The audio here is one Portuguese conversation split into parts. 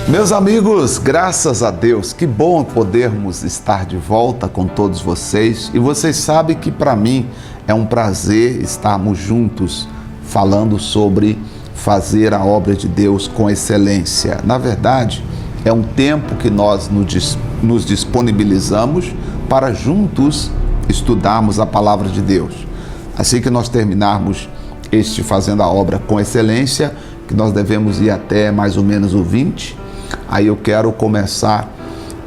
Meus amigos, graças a Deus, que bom podermos estar de volta com todos vocês. E vocês sabem que para mim é um prazer estarmos juntos falando sobre fazer a obra de Deus com excelência. Na verdade, é um tempo que nós nos disponibilizamos para juntos estudarmos a palavra de Deus. Assim que nós terminarmos este Fazendo a Obra com Excelência, que nós devemos ir até mais ou menos o 20, aí eu quero começar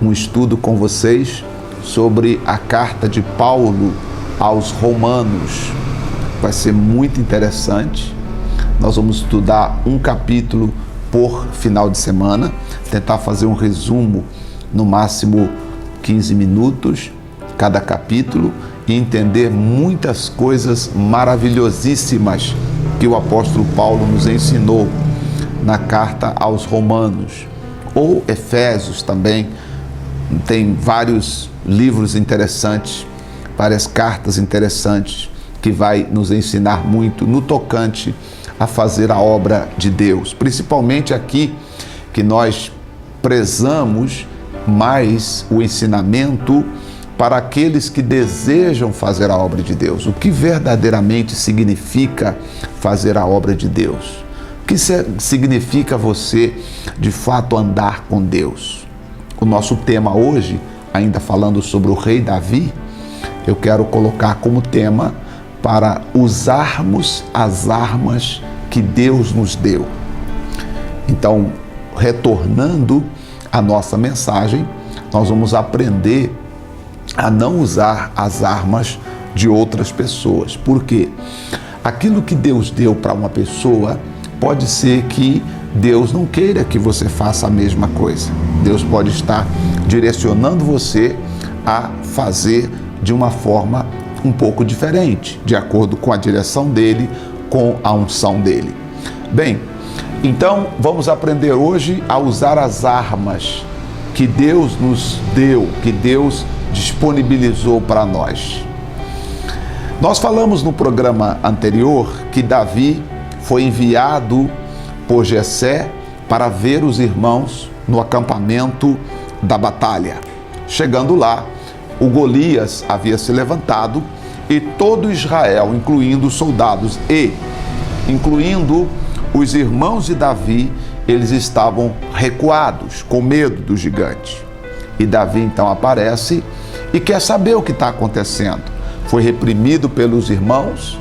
um estudo com vocês sobre a carta de Paulo aos Romanos. Vai ser muito interessante. Nós vamos estudar um capítulo por final de semana, tentar fazer um resumo, no máximo 15 minutos, cada capítulo, e entender muitas coisas maravilhosíssimas que o apóstolo Paulo nos ensinou na carta aos Romanos. Ou Efésios também, tem vários livros interessantes, várias cartas interessantes que vai nos ensinar muito no tocante a fazer a obra de Deus. Principalmente aqui que nós prezamos mais o ensinamento para aqueles que desejam fazer a obra de Deus. O que verdadeiramente significa fazer a obra de Deus? O que significa você, de fato, andar com Deus? O nosso tema hoje, ainda falando sobre o rei Davi, eu quero colocar como tema para usarmos as armas que Deus nos deu. Então, retornando à nossa mensagem, nós vamos aprender a não usar as armas de outras pessoas. Por quê? Aquilo que Deus deu para uma pessoa, pode ser que Deus não queira que você faça a mesma coisa. Deus pode estar direcionando você a fazer de uma forma um pouco diferente, de acordo com a direção dele, com a unção dele. Bem, então vamos aprender hoje a usar as armas que Deus nos deu, que Deus disponibilizou para nós. Nós falamos no programa anterior que Davi foi enviado por Jessé para ver os irmãos no acampamento da batalha. Chegando lá, o Golias havia se levantado e todo Israel, incluindo os soldados e incluindo os irmãos de Davi, eles estavam recuados, com medo do gigante. E Davi então aparece e quer saber o que está acontecendo. Foi reprimido pelos irmãos.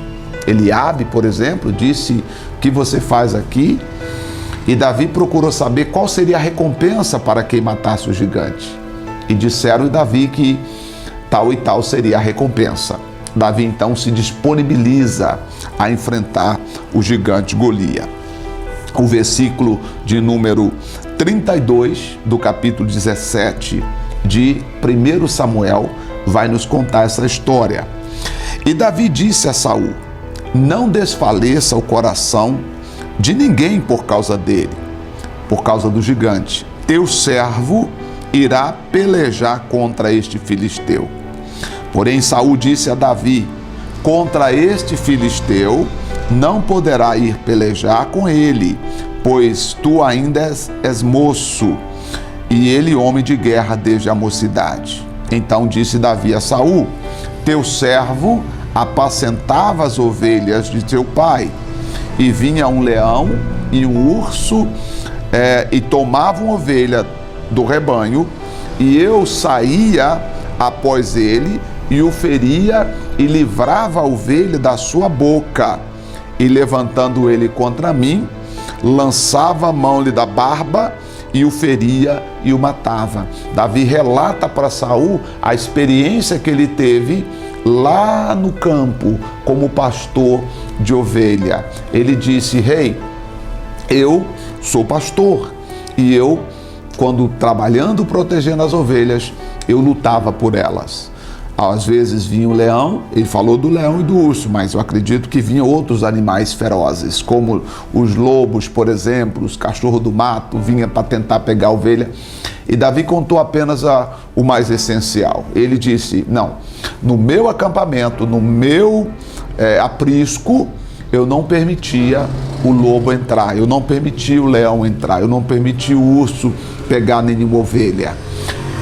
Eliabe, por exemplo, disse: "O que você faz aqui?" E Davi procurou saber qual seria a recompensa para quem matasse o gigante. E disseram a Davi que tal e tal seria a recompensa. Davi então se disponibiliza a enfrentar o gigante Golias. O versículo de número 32 do capítulo 17 de 1 Samuel vai nos contar essa história. E Davi disse a Saul: "Não desfaleça o coração de ninguém por causa dele, por causa do gigante. Teu servo irá pelejar contra este filisteu." Porém Saul disse a Davi: "Contra este filisteu não poderá ir pelejar com ele, pois tu ainda és moço, e ele homem de guerra desde a mocidade." Então disse Davi a Saul: "Teu servo apacentava as ovelhas de teu pai, e vinha um leão e um urso e tomavam ovelha do rebanho, e eu saía após ele e o feria e livrava a ovelha da sua boca, e levantando ele contra mim, lançava a mão-lhe da barba e o feria e o matava." Davi relata para Saul a experiência que ele teve lá no campo como pastor de ovelha. Ele disse: "Rei, eu sou pastor e eu, quando trabalhando, protegendo as ovelhas, eu lutava por elas. Às vezes vinha o leão, ele falou do leão e do urso, mas eu acredito que vinham outros animais ferozes, como os lobos, por exemplo, os cachorros do mato, vinha para tentar pegar a ovelha. E Davi contou apenas o mais essencial. Ele disse: "Não, no meu acampamento, no meu aprisco, eu não permitia o lobo entrar, eu não permiti o leão entrar, eu não permiti o urso pegar nenhuma ovelha.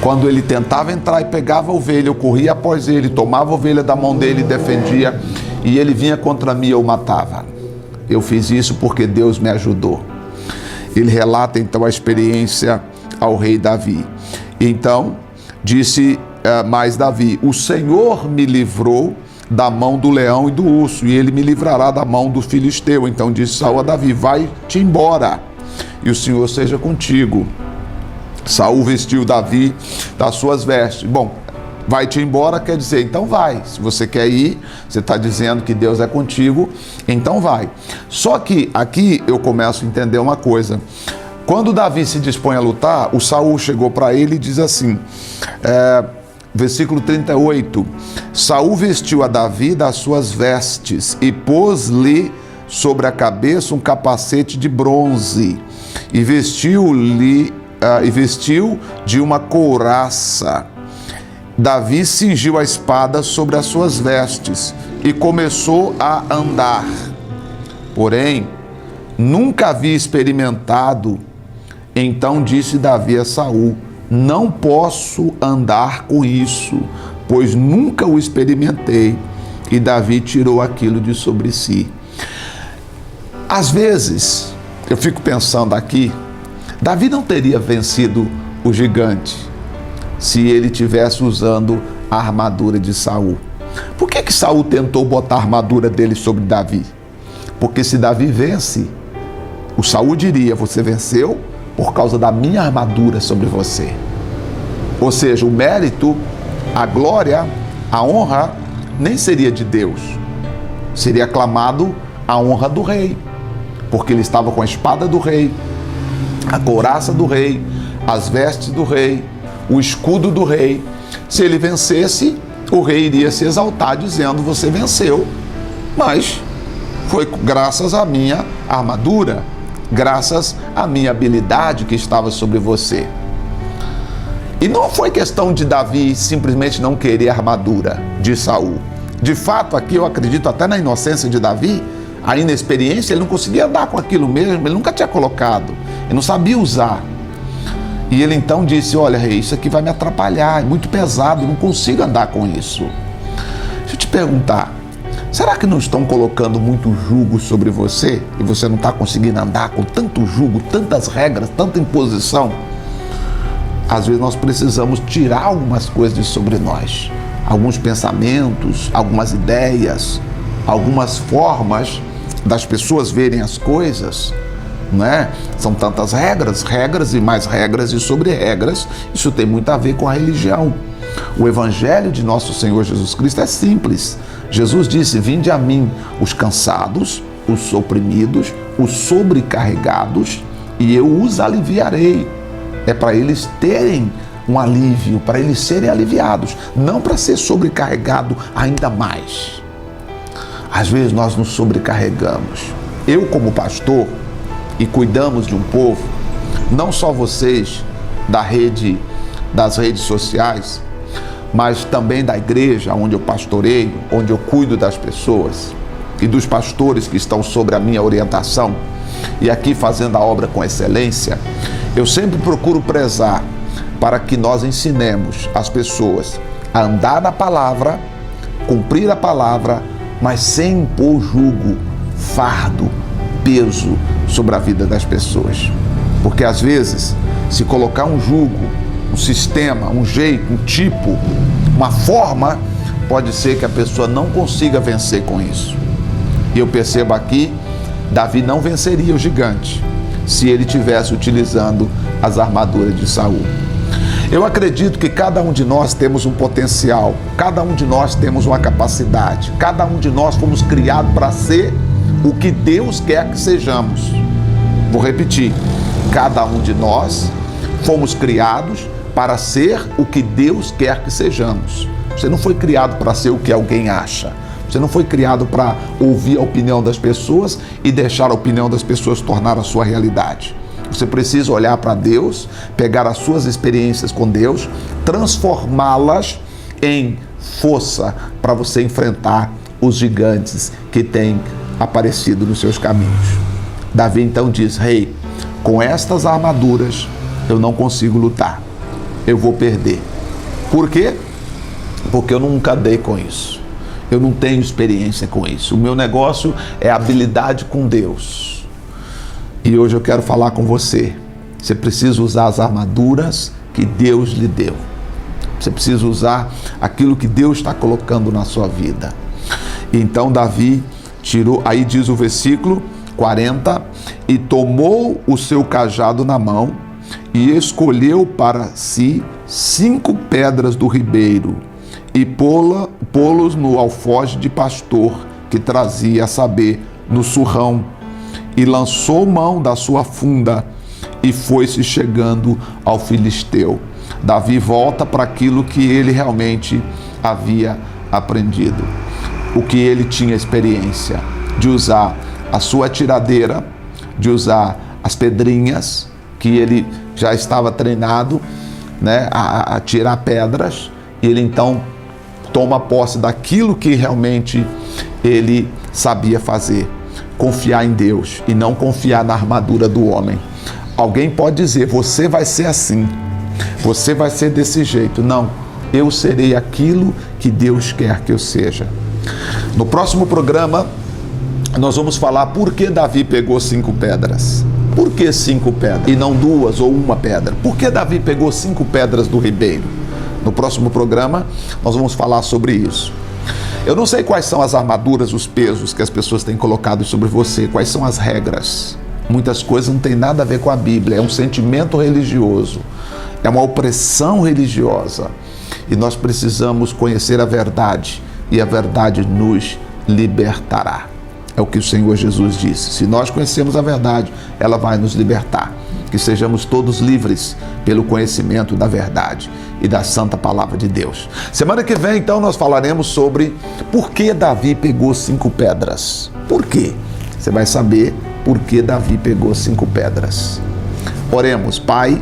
Quando ele tentava entrar e pegava a ovelha, eu corria após ele, tomava a ovelha da mão dele e defendia, e ele vinha contra mim e eu matava. Eu fiz isso porque Deus me ajudou. Ele relata então a experiência ao rei Davi. Então, disse mais Davi: o Senhor me livrou da mão do leão e do urso, e ele me livrará da mão do filisteu. Então disse Saul a Davi: vai-te embora, e o Senhor seja contigo. Saul vestiu Davi das suas vestes. Bom, vai-te embora quer dizer, então vai. Se você quer ir, você está dizendo que Deus é contigo, então vai. Só que aqui eu começo a entender uma coisa. Quando Davi se dispõe a lutar, o Saul chegou para ele e diz assim, versículo 38, Saul vestiu a Davi das suas vestes e pôs-lhe sobre a cabeça um capacete de bronze e vestiu de uma couraça. Davi cingiu a espada sobre as suas vestes e começou a andar. Porém, nunca havia experimentado. Então disse Davi a Saul: não posso andar com isso, pois nunca o experimentei. E Davi tirou aquilo de sobre si. Às vezes, eu fico pensando aqui, Davi não teria vencido o gigante se ele tivesse usando a armadura de Saul. Por que Saul tentou botar a armadura dele sobre Davi? Porque se Davi vence, o Saul diria: você venceu por causa da minha armadura sobre você. Ou seja, o mérito, a glória, a honra nem seria de Deus. Seria aclamado a honra do rei, porque ele estava com a espada do rei, a couraça do rei, as vestes do rei, o escudo do rei. Se ele vencesse, o rei iria se exaltar dizendo: você venceu, mas foi graças à minha armadura, graças à minha habilidade que estava sobre você. E não foi questão de Davi simplesmente não querer a armadura de Saul. De fato, aqui eu acredito até na inocência de Davi, a inexperiência, ele não conseguia andar com aquilo mesmo, ele nunca tinha colocado, ele não sabia usar. E ele então disse: olha, rei, isso aqui vai me atrapalhar, é muito pesado, eu não consigo andar com isso. Deixa eu te perguntar, será que não estão colocando muito jugo sobre você e você não está conseguindo andar com tanto jugo, tantas regras, tanta imposição? Às vezes nós precisamos tirar algumas coisas de sobre nós, alguns pensamentos, algumas ideias, algumas formas das pessoas verem as coisas, não é? São tantas regras e mais regras e sobre regras. Isso tem muito a ver com a religião. O evangelho de nosso Senhor Jesus Cristo é simples. Jesus disse: vinde a mim os cansados, os oprimidos, os sobrecarregados, e eu os aliviarei. É para eles terem um alívio, para eles serem aliviados, não para ser sobrecarregado ainda mais. Às vezes nós nos sobrecarregamos. Eu, como pastor, e cuidamos de um povo, não só vocês das redes sociais, mas também da igreja onde eu pastoreio, onde eu cuido das pessoas e dos pastores que estão sob a minha orientação e aqui fazendo a obra com excelência. Eu sempre procuro prezar para que nós ensinemos as pessoas a andar na palavra, cumprir a palavra, mas sem impor jugo, fardo, peso sobre a vida das pessoas. Porque às vezes, se colocar um jugo, um sistema, um jeito, um tipo, uma forma, pode ser que a pessoa não consiga vencer com isso. E eu percebo aqui, Davi não venceria o gigante se ele estivesse utilizando as armaduras de Saul. Eu acredito que cada um de nós temos um potencial, cada um de nós temos uma capacidade, cada um de nós fomos criados para ser o que Deus quer que sejamos. Vou repetir, cada um de nós fomos criados para ser o que Deus quer que sejamos. Você não foi criado para ser o que alguém acha. Você não foi criado para ouvir a opinião das pessoas e deixar a opinião das pessoas tornar a sua realidade. Você precisa olhar para Deus, pegar as suas experiências com Deus, transformá-las em força para você enfrentar os gigantes que têm aparecido nos seus caminhos. Davi então diz: rei, com estas armaduras eu não consigo lutar, eu vou perder. Por quê? Porque eu nunca dei com isso, eu não tenho experiência com isso, o meu negócio é habilidade com Deus. E hoje eu quero falar com você. Você precisa usar as armaduras que Deus lhe deu. Você precisa usar aquilo que Deus está colocando na sua vida. Então Davi tirou, aí diz o versículo 40, e tomou o seu cajado na mão e escolheu para si 5 pedras do ribeiro e pô-los no alforje de pastor que trazia, a saber, no surrão, e lançou mão da sua funda e foi-se chegando ao filisteu. Davi volta para aquilo que ele realmente havia aprendido, o que ele tinha experiência, de usar a sua tiradeira, de usar as pedrinhas, que ele já estava treinado, né, a tirar pedras. E ele então toma posse daquilo que realmente ele sabia fazer, confiar em Deus e não confiar na armadura do homem. Alguém pode dizer: você vai ser assim, você vai ser desse jeito. Não, eu serei aquilo que Deus quer que eu seja. No próximo programa, nós vamos falar por que Davi pegou 5 pedras. Por que 5 pedras e não 2 ou 1 pedra? Por que Davi pegou 5 pedras do ribeiro? No próximo programa, nós vamos falar sobre isso. Eu não sei quais são as armaduras, os pesos que as pessoas têm colocado sobre você, quais são as regras. Muitas coisas não têm nada a ver com a Bíblia, é um sentimento religioso, é uma opressão religiosa. E nós precisamos conhecer a verdade, e a verdade nos libertará. É o que o Senhor Jesus disse: se nós conhecermos a verdade, ela vai nos libertar. Que sejamos todos livres pelo conhecimento da verdade e da santa palavra de Deus. Semana que vem, então, nós falaremos sobre por que Davi pegou 5 pedras. Por quê? Você vai saber por que Davi pegou 5 pedras. Oremos. Pai,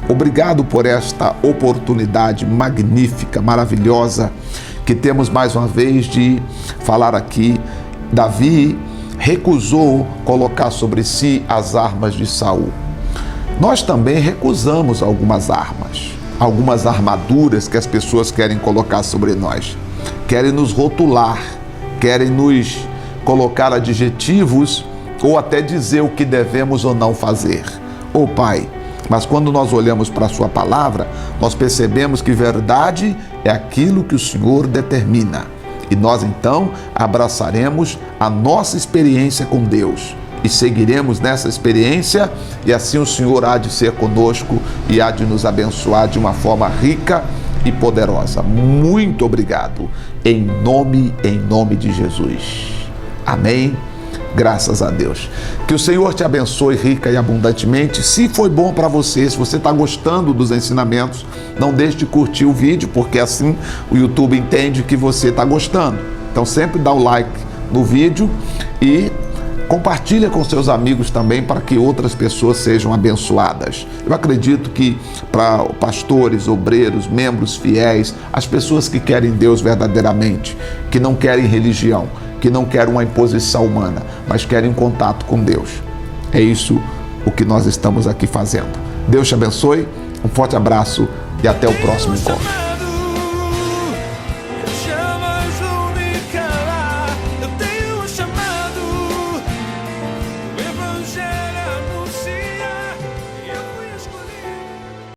obrigado por esta oportunidade magnífica, maravilhosa, que temos mais uma vez de falar aqui. Davi recusou colocar sobre si as armas de Saul. Nós também recusamos algumas armas, algumas armaduras que as pessoas querem colocar sobre nós. Querem nos rotular, querem nos colocar adjetivos ou até dizer o que devemos ou não fazer. Ô Pai, mas quando nós olhamos para a sua palavra, nós percebemos que verdade é aquilo que o Senhor determina. E nós então abraçaremos a nossa experiência com Deus e seguiremos nessa experiência, e assim o Senhor há de ser conosco e há de nos abençoar de uma forma rica e poderosa. Muito obrigado, em nome de Jesus. Amém. Graças a Deus. Que o Senhor te abençoe rica e abundantemente. Se foi bom para você, se você está gostando dos ensinamentos, não deixe de curtir o vídeo, porque assim o YouTube entende que você está gostando. Então sempre dá o like no vídeo e compartilha com seus amigos também, para que outras pessoas sejam abençoadas. Eu acredito que para pastores, obreiros, membros fiéis, as pessoas que querem Deus verdadeiramente, que não querem religião, que não querem uma imposição humana, mas querem contato com Deus. É isso o que nós estamos aqui fazendo. Deus te abençoe, um forte abraço e até o próximo encontro.